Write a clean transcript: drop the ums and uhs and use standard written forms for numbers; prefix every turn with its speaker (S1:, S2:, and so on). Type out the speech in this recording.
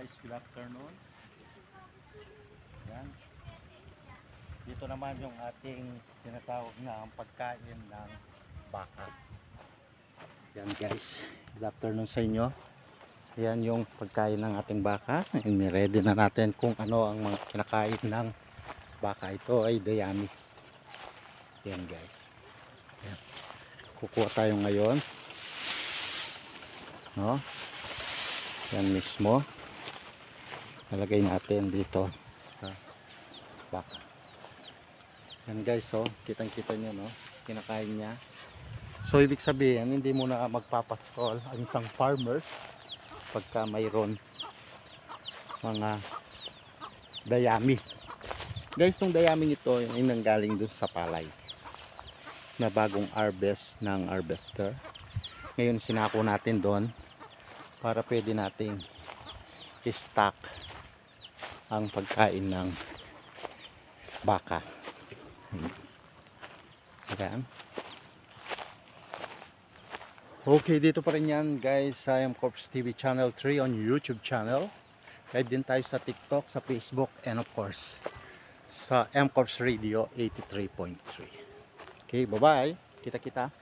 S1: guys, good afternoon. Yan. Dito naman yung ating tinatawag na ang pagkain ng baka. Yan guys, good afternoon sa inyo. Yan yung pagkain ng ating baka. Ready na natin kung ano ang mga kinakain ng baka. Ito ay dayami. Yan guys. Yan. Kukuha tayo ngayon. No? Yan mismo. Nalagay natin dito sa baka. Yan guys, so kitang-kita nyo, no? Kinakain niya. So ibig sabihin, hindi mo na magpapaskol ang isang farmer pagka mayroon mga dayami. Guys, itong dayaming ito ay nanggaling dun sa palay na bagong harvest ng harvester. Ngayon sinako natin doon para pwede nating i-stock ang pagkain ng baka. Ayan. Okay, dito pa rin yan guys sa M-Corps TV Channel 3 on YouTube channel. Live din tayo sa TikTok, sa Facebook, and of course sa M-Corps Radio 83.3. Okay, bye-bye. Kita-kita.